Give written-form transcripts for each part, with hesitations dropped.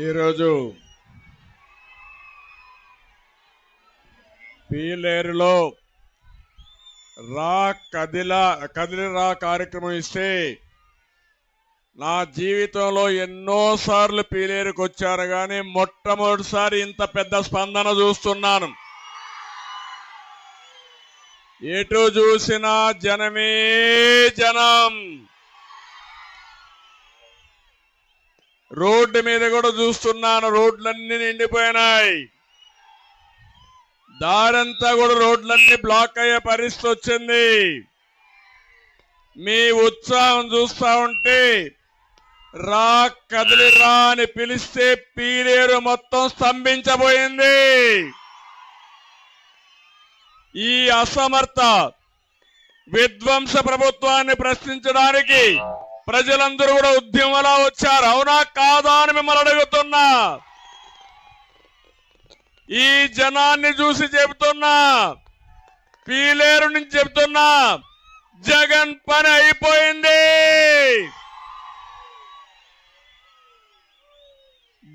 ఈరోజు పీలేరులో కదిలిరా కార్యక్రమం ఇస్తే నా జీవితంలో ఎన్నోసార్లు పీలేరుకు వచ్చాను కానీ మొట్టమొదటిసారి ఇంత పెద్ద స్పందన చూస్తున్నాను. ఎటు చూసినా జనమే జనం. రోడ్డు మీద కూడా చూస్తున్నాను, రోడ్లన్నీ నిండిపోయినాయి. దారంతా కూడా రోడ్లన్నీ బ్లాక్ అయ్యే పరిస్థితి వచ్చింది. మీ ఉత్సాహం చూస్తా ఉంటే రా కదిలిరా అని పిలిస్తే పీలేరు మొత్తం స్తంభించబోయింది. ఈ అసమర్థ విధ్వంస ప్రభుత్వాన్ని ప్రశ్నించడానికి ప్రజలందరూ కూడా ఉద్యమంలా వచ్చారు. అవునా కాదా అని మిమ్మల్ని అడుగుతున్నా. ఈ జనాన్ని చూసి చెబుతున్నా, పీలేరు నుంచి చెబుతున్నా, జగన్ పని అయిపోయింది.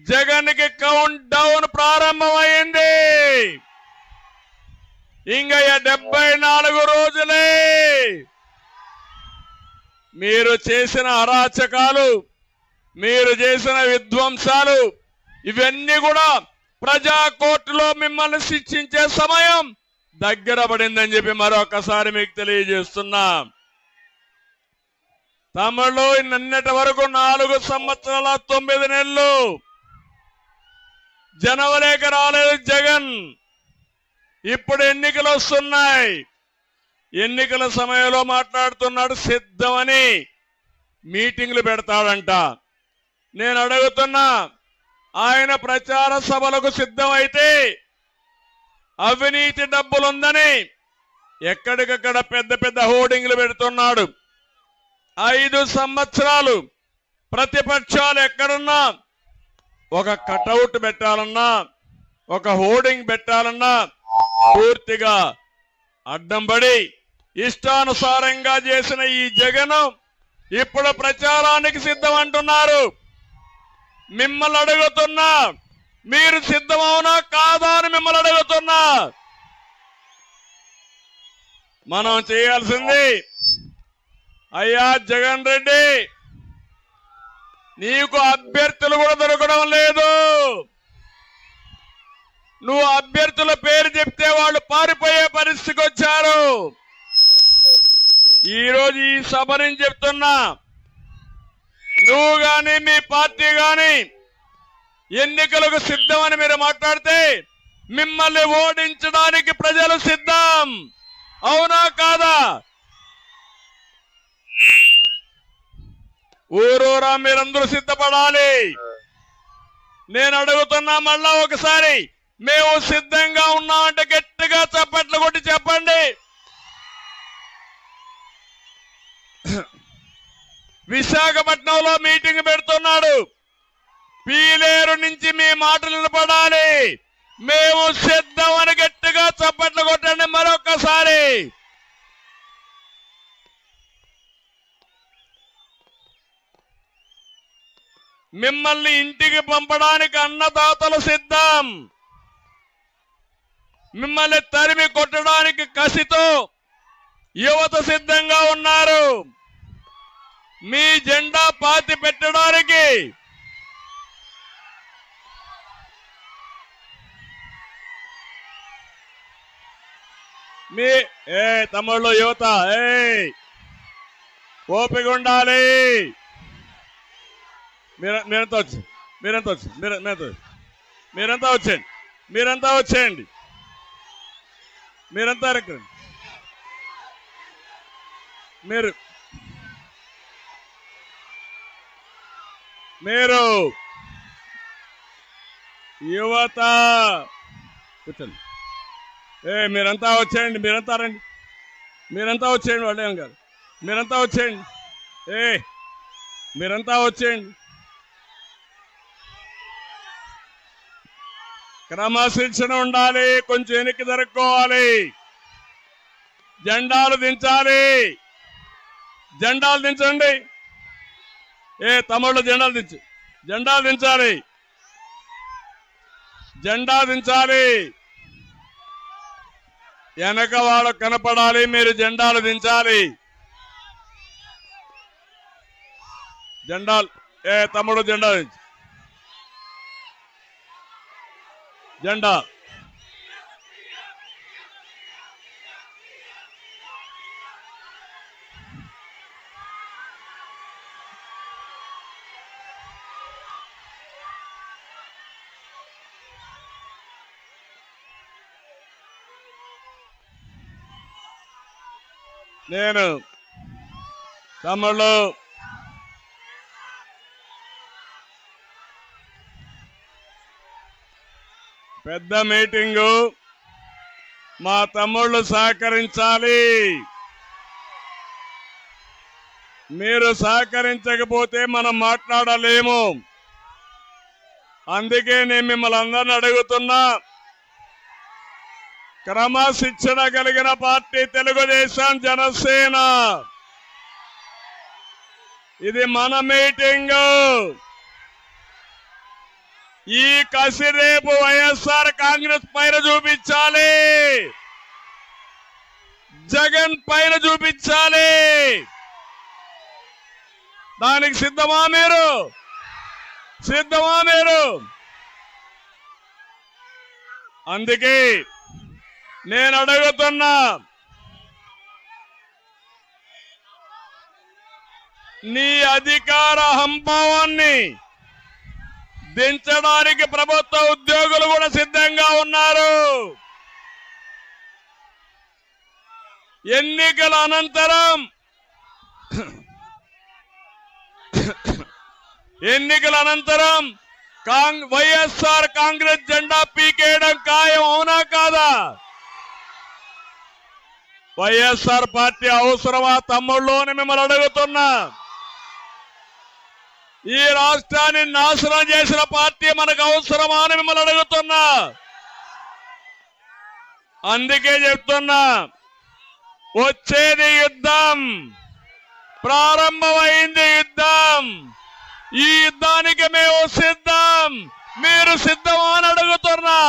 జగన్ కి కౌంట్ డౌన్ ప్రారంభమైంది. ఇంకా 74 రోజులే. మీరు చేసిన అరాచకాలు, మీరు చేసిన విధ్వంసాలు ఇవన్నీ కూడా ప్రజా కోర్టులో మిమ్మల్ని శిక్షించే సమయం దగ్గర పడిందని చెప్పి మరొకసారి మీకు తెలియజేస్తున్నా. తమిళలో నిన్నటి వరకు 4 సంవత్సరాల 9 నెలలు జనవరికి రాలేదు జగన్. ఇప్పుడు ఎన్నికలు వస్తున్నాయి. ఎన్నికల సమయంలో మాట్లాడుతున్నాడు, సిద్ధమని మీటింగ్లు పెడతాడంట. నేను అడుగుతున్నా, ఆయన ప్రచార సభలకు సిద్ధమైతే అవినీతి డబ్బులుందని ఎక్కడికక్కడ పెద్ద పెద్ద హోర్డింగ్లు పెడుతున్నాడు. 5 సంవత్సరాలు ప్రతిపక్షాలు ఎక్కడున్నా ఒక కటౌట్ పెట్టాలన్నా, ఒక హోర్డింగ్ పెట్టాలన్నా పూర్తిగా అడ్డం పడి ఇష్టానుసారంగా చేసిన ఈ జగన్ ఇప్పుడు ప్రచారానికి సిద్ధం అంటున్నారు. మిమ్మల్ని అడుగుతున్నా, మీరు సిద్ధమవునా కాదా అని మిమ్మల్ని అడుగుతున్నా. మనం చేయాల్సింది, అయ్యా జగన్ రెడ్డి, నీకు అభ్యర్థులు కూడా దొరకడం లేదు. నువ్వు అభ్యర్థుల పేరు చెప్తే వాళ్ళు పారిపోయే పరిస్థితికి వచ్చారు. ఈరోజు ఈ సభ నుంచి చెప్తున్నా, నువ్వు గాని మీ పార్టీ గాని ఎన్నికలకు సిద్ధమని మీరు మాట్లాడితే మిమ్మల్ని ఓడించడానికి ప్రజలు సిద్ధం. అవునా కాదా? ఊరూరా మీరందరూ సిద్ధపడాలి. నేను అడుగుతున్నా మళ్ళా ఒకసారి, మేము సిద్ధంగా ఉన్నామంటే గట్టిగా చప్పట్లు కొట్టి చెప్పండి. విశాఖపట్నంలో మీటింగ్ పెడుతున్నాడు. పీలేరు నుంచి మీ మాటలు వినపడాలి. మేము సిద్ధమని గట్టిగా చప్పట్లు కొట్టండి మరొకసారి. మిమ్మల్ని ఇంటికి పంపడానికి అన్నదాతలు సిద్ధం. మిమ్మల్ని తరిమి కొట్టడానికి కసితో యువత సిద్ధంగా ఉన్నారు. మీ జెండా పాతి పెట్టడానికి మీ తమ్ముళ్ళు యువత ఓపిక ఉండాలి. మీరంతా వచ్చేయండి. మీరంతా వచ్చేయండి. మీరంతా రండి. మీరు యువత కూర్చోండి. మీరంతా వచ్చేయండి. మీరంతా రండి. మీరంతా వచ్చేయండి. వాళ్ళు ఏం కాదు. మీరంతా వచ్చేయండి. మీరంతా వచ్చేయండి. క్రమశిక్షణ ఉండాలి. కొంచెం వెనక్కి జరుపుకోవాలి. జెండాలు దించాలి. జెండాలు దించండి. తమిళ జెండాలు దించాలి. జెండా దించాలి. వెనక వాళ్ళు కనపడాలి, మీరు జెండాలు దించాలి. జెండాలు తమ్ముడు జెండా దించు. జెండా నేను తమ్ముళ్ళు పెద్ద మీటింగు, మా తమ్ముళ్ళు సహకరించాలి. మీరు సహకరించకపోతే మనం మాట్లాడలేము. అందుకే నేను మిమ్మల్ని అందరిని అడుగుతున్నా, క్రమశిక్షణ కలిగిన పార్టీ తెలుగుదేశం జనసేన. ఇది మన మీటింగు. ఈ కసి రేపు వైఎస్ఆర్ కాంగ్రెస్ పైన చూపించాలి, జగన్ పైన చూపించాలి. దానికి సిద్ధమా మీరు? సిద్ధమా మీరు? అందుకే నేను అడుగుతున్నా, నీ అధికార హంభావాన్ని దించడానికి ప్రభుత్వ ఉద్యోగులు కూడా సిద్ధంగా ఉన్నారు. ఎన్నికల అనంతరం వైఎస్ఆర్ కాంగ్రెస్ జెండా పీకేయడం ఖాయం, అవునా కాదా? వైఎస్ఆర్ పార్టీ అవసరమా తమ్ముళ్ళు అని మిమ్మల్ని అడుగుతున్నా. ఈ రాష్ట్రాన్ని నాశనం చేసిన పార్టీ మనకు అవసరమా అని మిమ్మల్ని అడుగుతున్నా. అందుకే చెప్తున్నా, వచ్చేది యుద్ధం, ప్రారంభమైంది యుద్ధం. ఈ యుద్ధానికి మేము సిద్ధం, మీరు సిద్ధమా అని అడుగుతున్నా.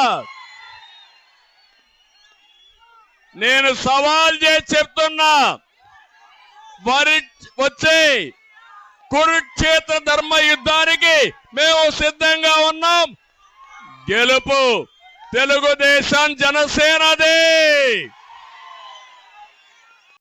నేను సవాల్ చేసి చెప్తున్నా, వచ్చే కురుక్షేత్ర ధర్మ యుద్ధానికి మేము సిద్ధంగా ఉన్నాం. గెలుపు తెలుగుదేశం జనసేనదే.